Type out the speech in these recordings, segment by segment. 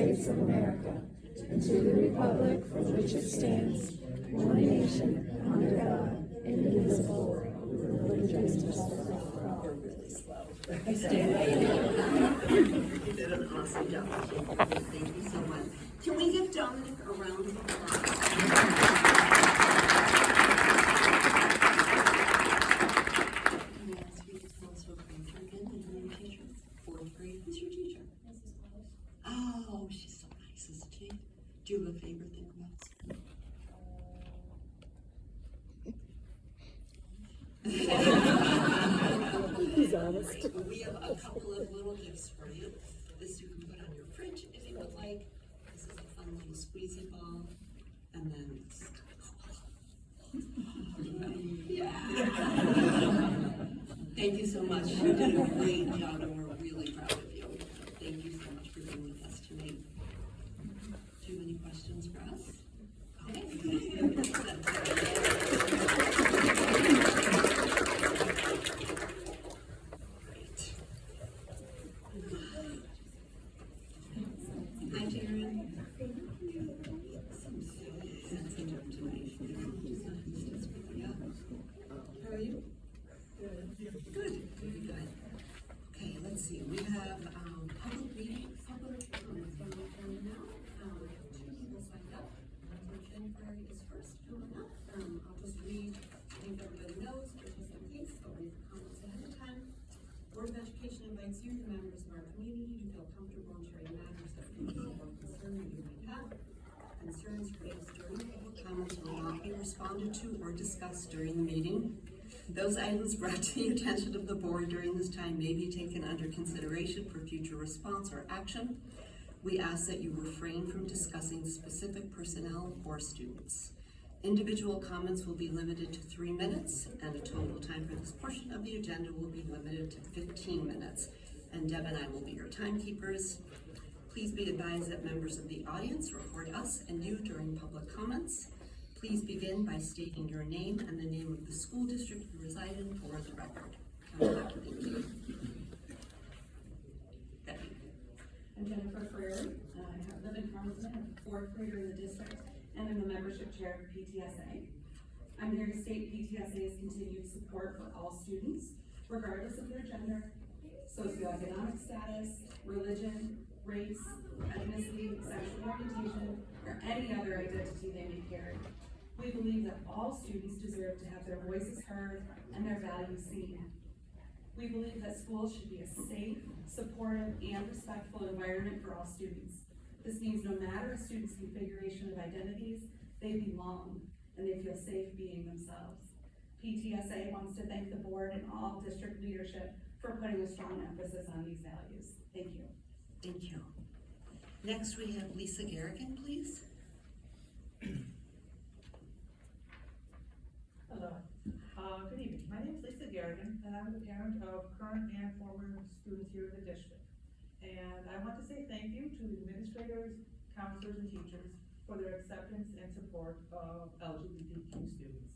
States of America, and to the republic for which it stands, one nation, under God, indivisible, with justice for all. You did an awesome job. Thank you so much. Can we give Dominic a round of applause? Can I ask you to tell us what grade you're in and who your teacher is? Fourth grade. Who's your teacher? Mrs. Wallace. Oh, she's so nice, isn't she? Do you have a favorite thing about school? He's honest. We have a couple of little gifts for you. This you can put on your fridge if you would like. This is a fun little squeezy ball. And then yeah. Thank you so much. You did a great job and we're really proud of you. Thank you so much for being with us tonight. Do you have any questions for us? Okay. Hi, Jared. How are you? Good. Good. Okay, let's see. We have public meeting, public comment from now. We have two people signed up. Jeanie Grimm is first coming up. I'll just read, I think everybody knows, but just in case, I'll read the comments ahead of time. Board of Education invites you, the members of our community, to feel comfortable in sharing matters that you feel or concern that you might have. Concerns raised during public comments will not be responded to or discussed during the meeting. Those items brought to the attention of the board during this time may be taken under consideration for future response or action. We ask that you refrain from discussing specific personnel or students. Individual comments will be limited to 3 minutes, and the total time for this portion of the agenda will be limited to 15 minutes. And Deb and I will be your timekeepers. Please be advised that members of the audience record us and you during public comments. Please begin by stating your name and the name of the school district you reside in for the record. Thank you. Debbie. I'm Jennifer Frary. I live in Farmington, I'm a fourth grader in the district, and I'm the membership chair of PTSA. I'm here to state PTSA's continued support for all students, regardless of their gender, socioeconomic status, religion, race, ethnicity, sexual orientation, or any other identity they may carry. We believe that all students deserve to have their voices heard and their values seen. We believe that schools should be a safe, supportive, and respectful environment for all students. This means no matter a student's configuration of identities, they belong and they feel safe being themselves. PTSA wants to thank the board and all district leadership for putting a strong emphasis on these values. Thank you. Thank you. Next we have Lisa Garrigan, please. Hello. Good evening. My name is Lisa Garrigan, and I'm the parent of current and former students here in the district. And I want to say thank you to the administrators, counselors, and teachers for their acceptance and support of LGBTQ students.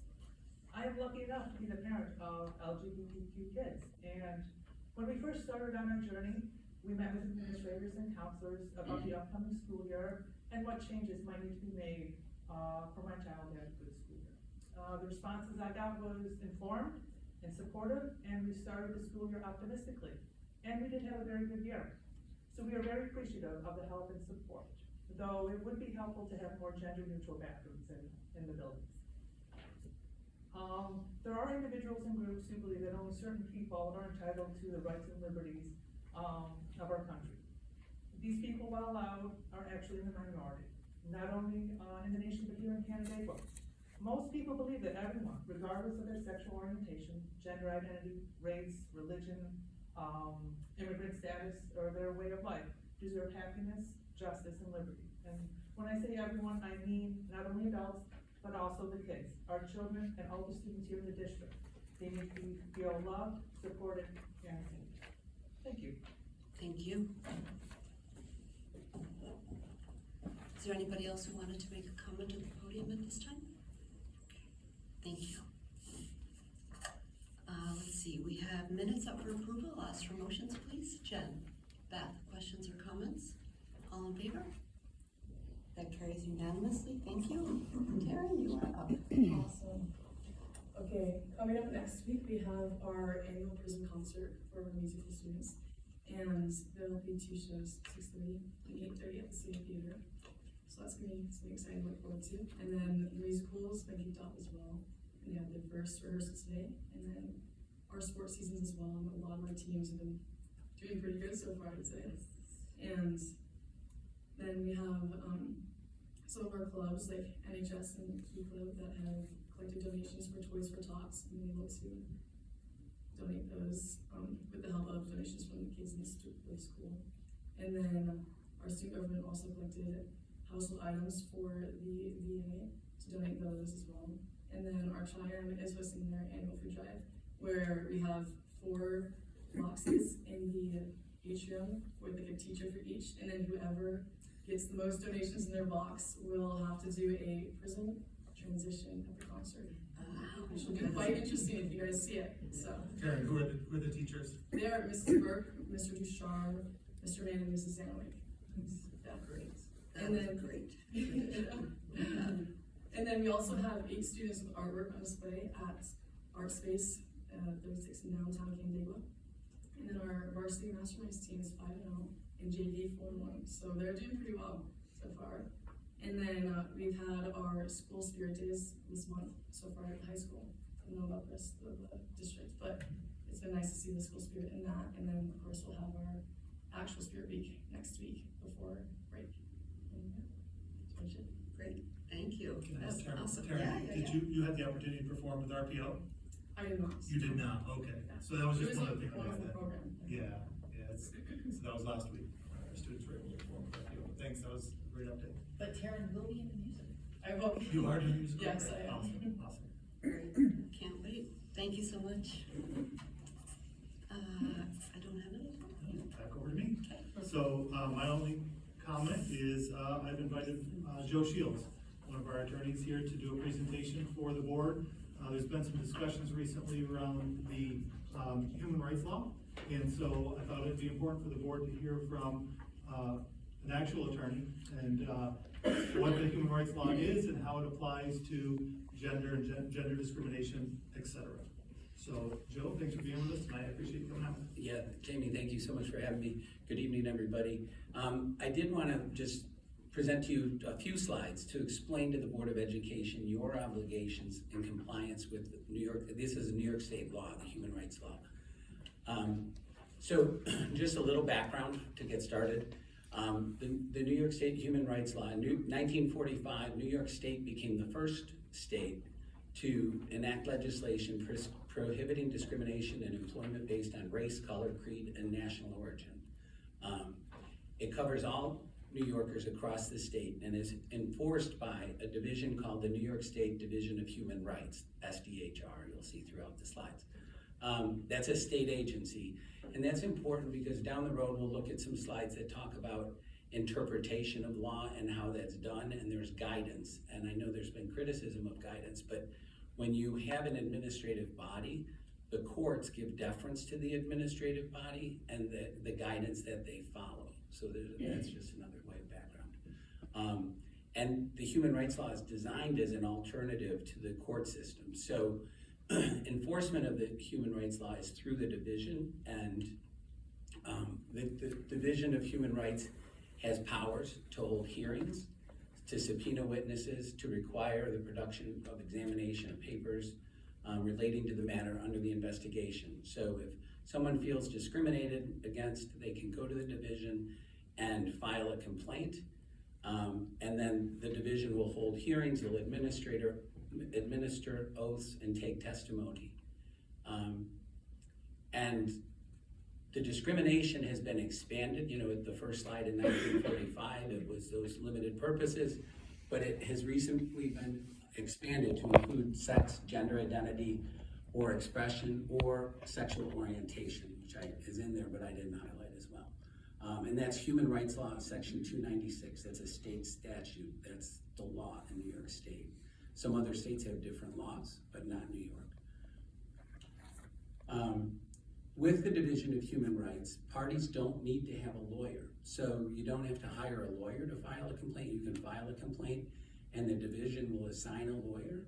I am lucky enough to be the parent of LGBTQ kids. And when we first started on our journey, we met with administrators and counselors about the upcoming school year and what changes might need to be made for my child to have a good school year. The responses I got was informed and supportive, and we started the school year optimistically. And we did have a very good year. So we are very appreciative of the help and support, though it would be helpful to have more gender-neutral bathrooms in the buildings. There are individuals and groups who believe that only certain people are entitled to the rights and liberties of our country. These people, while loud, are actually in the minority, not only in the nation, but here in Canandaigua. Most people believe that everyone, regardless of their sexual orientation, gender identity, race, religion, immigrant status, or their way of life, deserve happiness, justice, and liberty. And when I say everyone, I mean not only adults, but also the kids, our children, and all the students here in the district. They need to feel loved, supported, and seen. Thank you. Thank you. Is there anybody else who wanted to make a comment at the podium at this time? Thank you. Let's see, we have minutes up for approval. I'll ask for motions, please. Jen, Beth, questions or comments? All in favor? That carries unanimously, thank you. Taryn, you are up. Awesome. Okay, coming up next week, we have our annual prison concert for musical students. And there will be 2 shows, 6:30 and 8:30 at the City Theater. So that's gonna be something exciting to look forward to. And then the musicals been kicked off as well. And they have their first rehearsal today. And then our sports seasons as well. And a lot of our teams have been doing pretty good so far, I'd say. And then we have some of our clubs like NHS and Key Club that have collected donations for Toys for Tots, and we look to donate those with the help of donations from the kids in the school. And then our student government also collected household items for the VA to donate those as well. And then our Triumph is hosting their annual food drive, where we have 4 boxes in the atrium with like a teacher for each, and then whoever gets the most donations in their box will have to do a prison transition at the concert. Which will be quite interesting if you guys see it. So Karen, who are the teachers? they are Mrs. Burke, Mr. Ducharme, Mr. Mann, and Mrs. Zanwick. Yeah. Great. And then Great. And then we also have 8 students with artwork on display at Art Space 36 in downtown Canandaigua. And then our varsity masterminds team is 5-0 and JV 4-1. So they're doing pretty well so far. And then we've had our school spirit days this month so far at the high school. I don't know about the rest of the district, but it's been nice to see the school spirit in that. And then of course we'll have our actual spirit week next week before break. And yeah, that's pretty much it. Great, thank you. Can I That's ask Karen, awesome. Karen, Yeah. did you had the opportunity to perform with RPO? I did not. You did not, okay. Yeah. So that was It just one of the a things wonderful that, program. yeah, so that was last week. Our students were able to perform with RPO. Thanks, that was a great update. But Taryn will be in the music. I hope. You are doing musical? Yes, I am. Awesome. Great, can't wait. Thank you so much. I don't have anything. Back over to me. So, my only comment is, I've invited, Joe Shields, one of our attorneys here, to do a presentation for the board. There's been some discussions recently around the, human rights law. And so I thought it'd be important for the board to hear from, an actual attorney and, what the human rights law is and how it applies to gender and gender discrimination, etc. So, Joe, thanks for being with us tonight. I appreciate you coming out. Yeah, Jamie, thank you so much for having me. Good evening, everybody. I did want to just present to you a few slides to explain to the Board of Education your obligations in compliance with New York. This is a New York State law, the human rights law. So just a little background to get started. The New York State Human Rights Law, 1945, New York State became the first state to enact legislation prohibiting discrimination in employment based on race, color, creed, and national origin. It covers all New Yorkers across the state and is enforced by a division called the New York State Division of Human Rights, SDHR, you'll see throughout the slides. That's a state agency, and that's important because down the road we'll look at some slides that talk about interpretation of law and how that's done, and there's guidance. And I know there's been criticism of guidance, but when you have an administrative body, the courts give deference to the administrative body and the guidance that they follow. So that's just another way of background. And the human rights law is designed as an alternative to the court system. So enforcement of the human rights law is through the division, and the Division of Human Rights has powers to hold hearings, to subpoena witnesses, to require the production of examination of papers relating to the matter under the investigation. So if someone feels discriminated against, they can go to the division and file a complaint, and then the division will hold hearings, they'll administer oaths and take testimony. And the discrimination has been expanded. You know, at the first slide in 1945, it was those limited purposes, but it has recently been expanded to include sex, gender identity, or expression, or sexual orientation, which is in there, but I didn't highlight as well. And that's Human Rights Law, Section 296. That's a state statute. That's the law in New York State. Some other states have different laws, but not New York. with the Division of Human Rights, parties don't need to have a lawyer. So you don't have to hire a lawyer to file a complaint. You can file a complaint and the division will assign a lawyer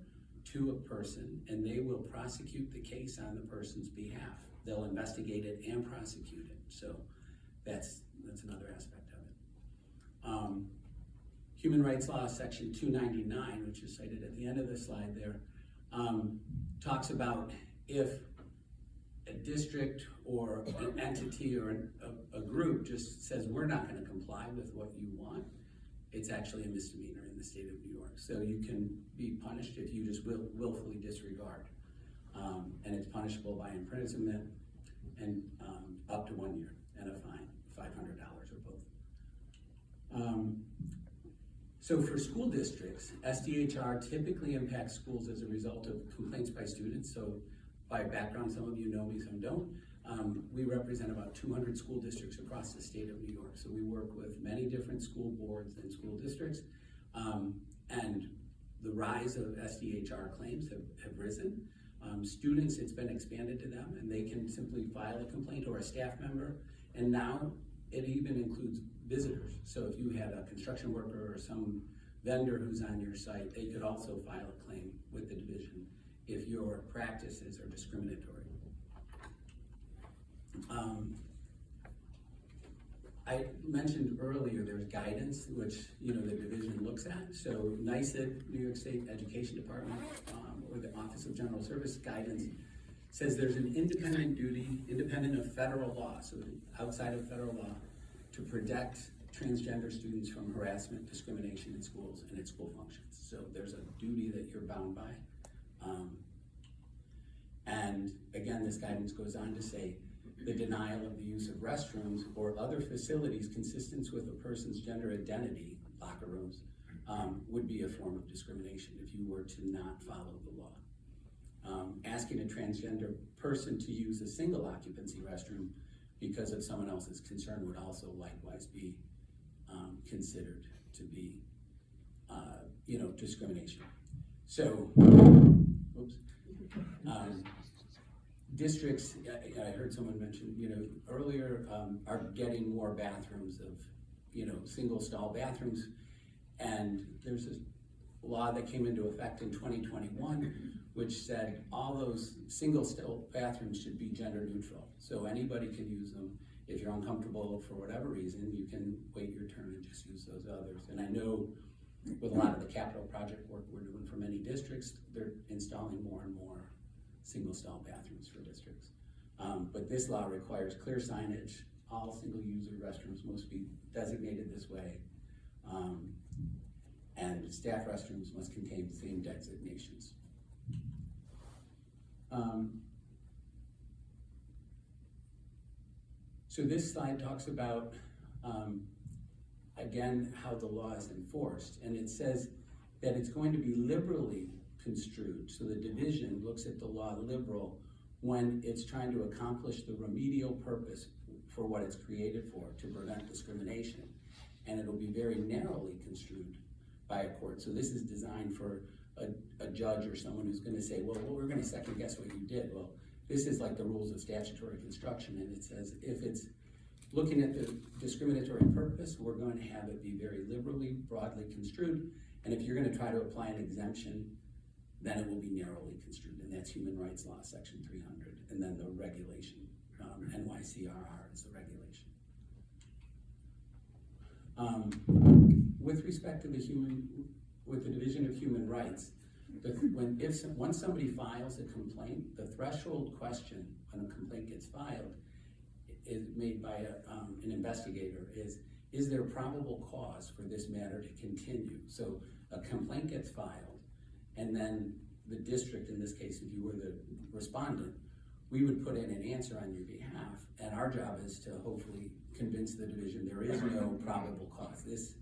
to a person and they will prosecute the case on the person's behalf. They'll investigate it and prosecute it. So that's another aspect of it. Human Rights Law Section 299, which is cited at the end of the slide there, talks about if a district or an entity or a group just says, we're not gonna comply with what you want, it's actually a misdemeanor in the state of New York. So you can be punished if you just willfully disregard. And it's punishable by imprisonment and up to 1 year and a fine, $500 or both. So for school districts, SDHR typically impacts schools as a result of complaints by students. So by background, some of you know me, some don't. We represent about 200 school districts across the state of New York. So we work with many different school boards and school districts. And the rise of SDHR claims have risen. Students, it's been expanded to them and they can simply file a complaint or a staff member. And now it even includes visitors. So if you had a construction worker or some vendor who's on your site, they could also file a claim with the division if your practices are discriminatory. I mentioned earlier there's guidance which the division looks at. So NYSED, New York State Education Department, or the Office of General Service guidance says there's an independent duty, independent of federal law, so outside of federal law, to protect transgender students from harassment, discrimination in schools and in school functions. So there's a duty that you're bound by. And again, this guidance goes on to say the denial of the use of restrooms or other facilities consistent with a person's gender identity, locker rooms, would be a form of discrimination if you were to not follow the law. Asking a transgender person to use a single occupancy restroom because of someone else's concern would also likewise be considered to be, discrimination. So, oops. Districts, I heard someone mention, earlier, are getting more bathrooms of, single stall bathrooms. And there's a law that came into effect in 2021, which said all those single stall bathrooms should be gender neutral. So anybody can use them. If you're uncomfortable for whatever reason, you can wait your turn and just use those others. And I know with a lot of the capital project work we're doing for many districts, they're installing more and more single stall bathrooms for districts. But this law requires clear signage. All single user restrooms must be designated this way. And staff restrooms must contain the same designations. So this slide talks about, again, how the law is enforced. And it says that it's going to be liberally construed. So the division looks at the law liberal when it's trying to accomplish the remedial purpose for what it's created for, to prevent discrimination. And it'll be very narrowly construed by a court. So this is designed for a judge or someone who's gonna say, well, we're gonna second guess what you did. Well, this is like the rules of statutory construction, and it says if it's looking at the discriminatory purpose, we're going to have it be very liberally, broadly construed. And if you're gonna try to apply an exemption, then it will be narrowly construed, and that's Human Rights Law, Section 300, and then the regulation, NYCRR is the regulation. With respect to with the Division of Human Rights, once somebody files a complaint, the threshold question when a complaint gets filed is made by an investigator is there probable cause for this matter to continue? So a complaint gets filed, and then the district, in this case, if you were the respondent, we would put in an answer on your behalf, and our job is to hopefully convince the division there is no probable cause. This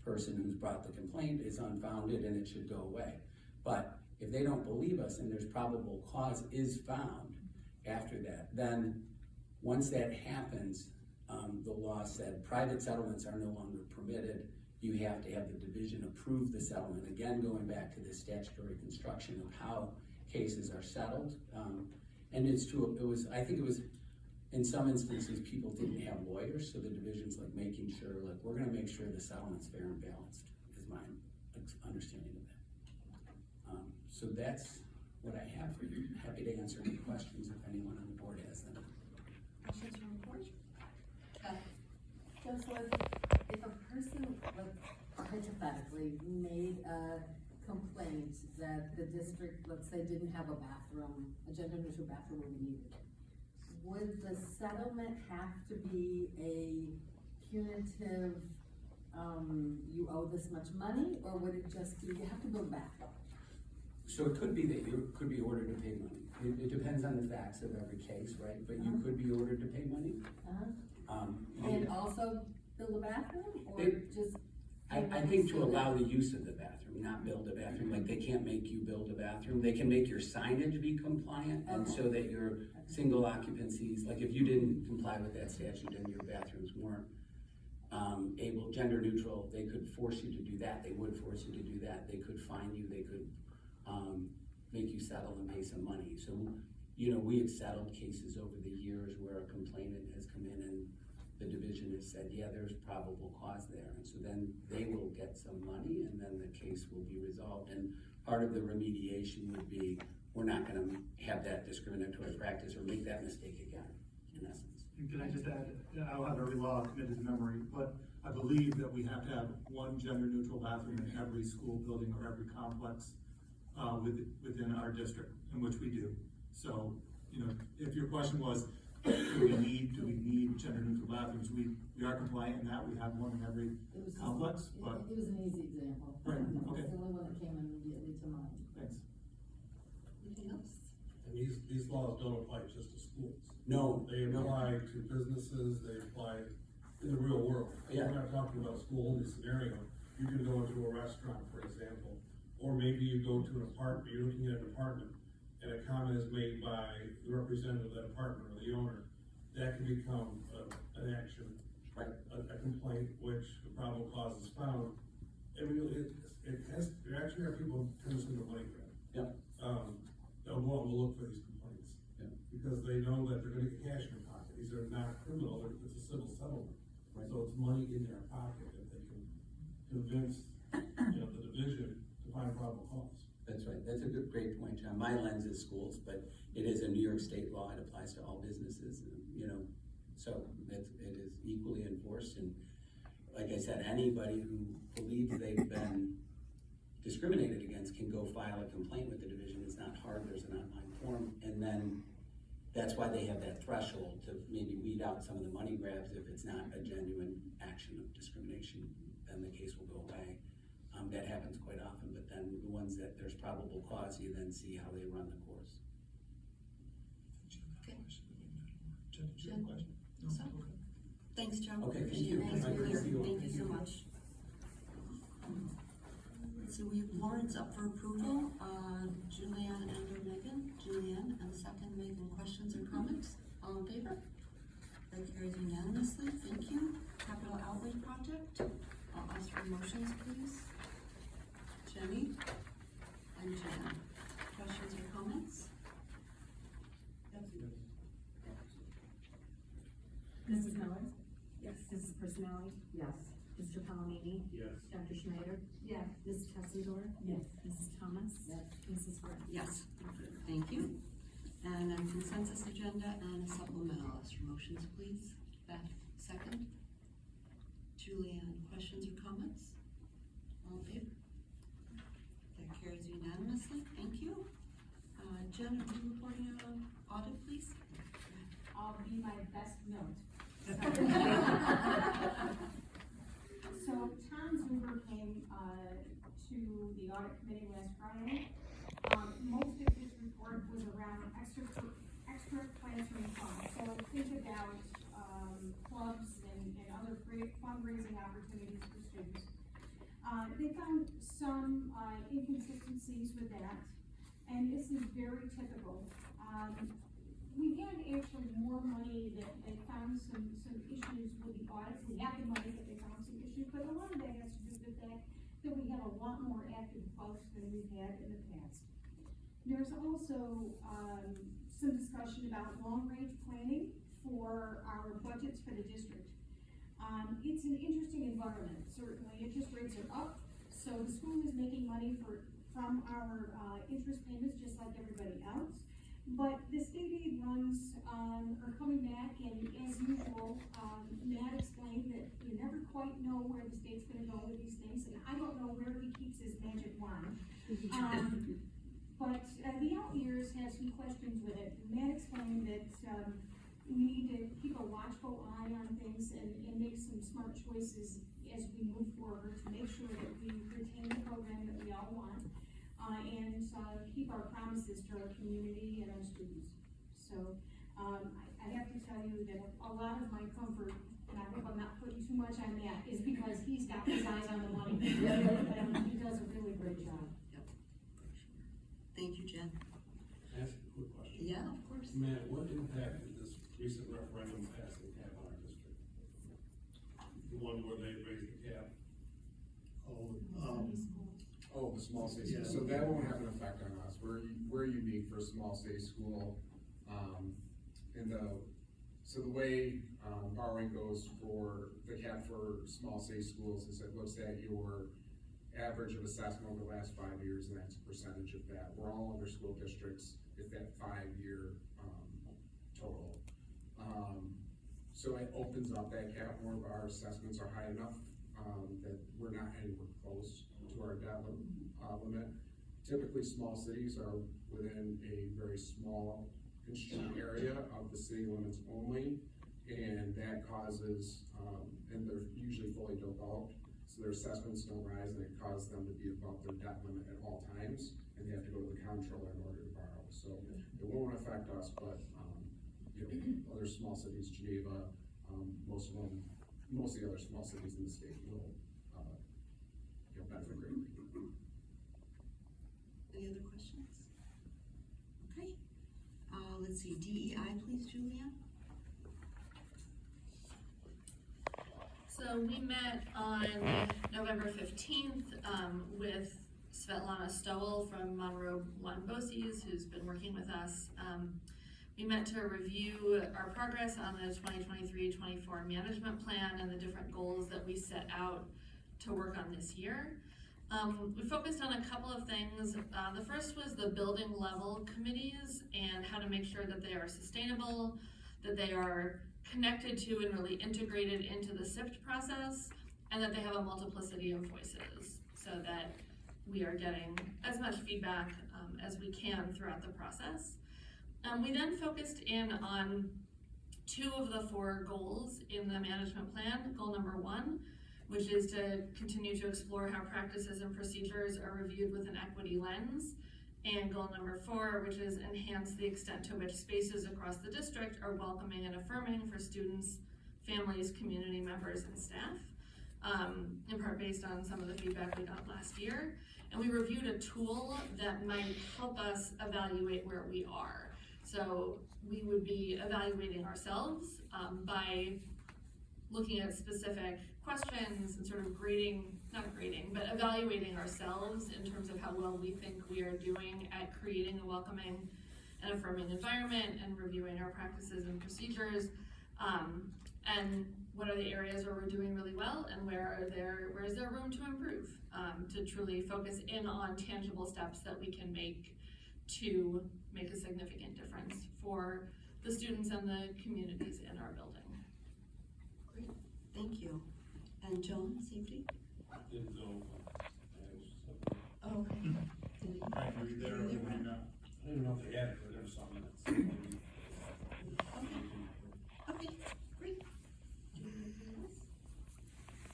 person who's brought the complaint is unfounded and it should go away. But if they don't believe us and there's probable cause is found after that, then once that happens, the law said private settlements are no longer permitted. You have to have the division approve the settlement. Again, going back to this statutory construction of how cases are settled. And I think it was in some instances, people didn't have lawyers, so the division's like making sure, like, we're gonna make sure the settlement's fair and balanced, is my understanding of that. So that's what I have for you. Happy to answer any questions if anyone on the board has them. Questions from the board? Joseph, if a person, like hypothetically, made a complaint that the district, let's say, didn't have a bathroom, a gender neutral bathroom would be needed, would the settlement have to be a punitive, you owe this much money, or would it just be, you have to build a bathroom? So it could be that you could be ordered to pay money. It depends on the facts of every case, right? But you could be ordered to pay money. And also build a bathroom, or just? I think to allow the use of the bathroom, not build a bathroom, like they can't make you build a bathroom, they can make your signage be compliant, and so that your single occupancies, like if you didn't comply with that statute and your bathrooms weren't gender neutral, they could force you to do that, they would force you to do that, they could fine you, they could make you settle and pay some money. So, you know, we have settled cases over the years where a complainant has come in and the division has said, yeah, there's probable cause there. And so then they will get some money and then the case will be resolved. And part of the remediation would be, we're not gonna have that discriminatory practice or make that mistake again, in essence. And can I just add, I don't have every law committed to memory, but I believe that we have to have one gender neutral bathroom in every school building or every complex within our district, in which we do. So, you know, if your question was, do we need gender neutral bathrooms? We are compliant in that. We have one in every complex, but. It was an easy example. Right, okay. It's the only one that came immediately to mind. Thanks. Anything else? And these laws don't apply just to schools. No. They apply to businesses, they apply in the real world. Yeah. We're not talking about a school-only scenario. You can go into a restaurant, for example, or maybe you go to an apartment, you're looking at an apartment, and a comment is made by the representative of that apartment or the owner. That can become an action, Right. a complaint, which the probable cause is found. And really, there actually are people who turn this into a money grab. Yeah. They'll go out and look for these complaints. Yeah. Because they know that they're gonna get cash in their pocket. These are not criminal, it's a civil settlement. Right. So it's money in their pocket that they can convince, you know, the division to find probable cause. That's right, that's a great point, John. My lens is schools, but it is a New York State law, it applies to all businesses, you know, so it is equally enforced. And like I said, anybody who believes they've been discriminated against can go file a complaint with the division. It's not hard, there's an online form, and then that's why they have that threshold to maybe weed out some of the money grabs. If it's not a genuine action of discrimination, then the case will go away. That happens quite often, but then the ones that there's probable cause, you then see how they run the course. Okay. Jen, question? No? So, Okay. Thanks, Joe. Okay, thank Appreciate you. it. Nice Thank to you. hear. Thank you. Thank you so much. So we have warrants up for approval, Julianne and or Megan. Julianne, and second, Megan, questions or comments? All in favor? That carries unanimously, thank you. Capital Outlay Project, I'll ask for motions, please. Jenny and Jan, questions or comments? Mrs. Miller? Yes. Mrs. Personali? Yes. Mr. Palomini? Yes. Dr. Schneider? Yes. Mrs. Tessendor? Yes. Mrs. Thomas? Yes. Mrs. Grimm? Yes, thank you. And a consensus agenda and a supplemental, as for motions, please. Beth, second. Julianne, questions or comments? All in favor? That carries unanimously, thank you. Jen, are you reporting on audit, please? I'll be my best note. So Tom Zuber came to the audit committee last Friday. Most of his report was around extra classroom funds. So think about clubs and other fundraising opportunities for students. They found some inconsistencies with that, and this is very typical. We had actually more money that they found some issues with the audit. We had the money, but they found some issues, but a lot of that has to do with the fact that we have a lot more active folks than we've had in the past. There's also some discussion about long-range planning for our budgets for the district. It's an interesting environment, certainly. Interest rates are up, so the school is making money from our interest payments, just like everybody else. But the state aid runs are coming back, and as usual, Matt explained that you never quite know where the state's gonna go with these things, and I don't know where he keeps his magic wand. But the out years have some questions with it. Matt explained that we need to keep a watchful eye on things and make some smart choices as we move forward to make sure that we retain the program that we all want, and keep our promises to our community and our students. So I have to tell you that a lot of my comfort, and I hope I'm not putting too much on Matt, is because he's got his eyes on the money. He does a really great job. Yep. Thank you, Jen. Can I ask a quick question? Yeah, of course. Matt, what impact did this recent referendum passing have on our district? The one where they raised the cap? Oh, the small state Yeah. school, so that won't have an effect on us, we're unique for a small state school. So the way, borrowing goes for the cap for small state schools is it looks at your average of assessment over the last 5 years, and that's a percentage of that. We're all other school districts, it's that 5-year, total. So it opens up that cap more, but our assessments are high enough, that we're not anywhere close to our debt limit. Typically, small cities are within a very small constrained area of the city limits only, and that causes, and they're usually fully developed, so their assessments don't rise, and it causes them to be above their debt limit at all times, and they have to go to the comptroller in order to borrow. So it won't affect us, but, other small cities, Geneva, most of the other small cities in the state will, benefit greatly. Any other questions? Okay. Let's see, DEI, please, Julia. So we met on November 15th with Svetlana Stowell from Monroe One BOCES, who's been working with us. We met to review our progress on the 2023-24 management plan and the different goals that we set out to work on this year. We focused on a couple of things. The first was the building level committees and how to make sure that they are sustainable, that they are connected to and really integrated into the SIFT process, and that they have a multiplicity of voices so that we are getting as much feedback as we can throughout the process. We then focused in on 2 of the 4 goals in the management plan. Goal number 1, which is to continue to explore how practices and procedures are reviewed with an equity lens. And goal number 4, which is enhance the extent to which spaces across the district are welcoming and affirming for students, families, community members, and staff, in part based on some of the feedback we got last year. And we reviewed a tool that might help us evaluate where we are. So we would be evaluating ourselves by looking at specific questions and sort of but evaluating ourselves in terms of how well we think we are doing at creating a welcoming and affirming environment and reviewing our practices and procedures, and what are the areas where we're doing really well and where is there room to improve, to truly focus in on tangible steps that we can make to make a significant difference for the students and the communities in our building. Great, thank you. And Joan, safety? I didn't know. Oh, okay. Frank, were you there or were you not? I didn't know if they had it, but I never saw them. Okay, great.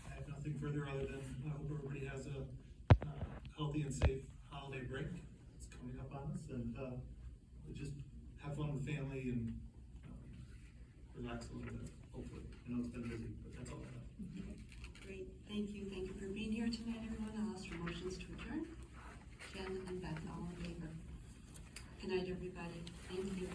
I have nothing further other than I hope everybody has a healthy and safe holiday break. It's coming up on us, and just have fun with family and relax a little bit, hopefully. I know it's been busy, but that's all I have. Great, thank you for being here tonight, everyone. I'll ask for motions to adjourn. Jen and Beth, all in favor. Good night, everybody. Thank you.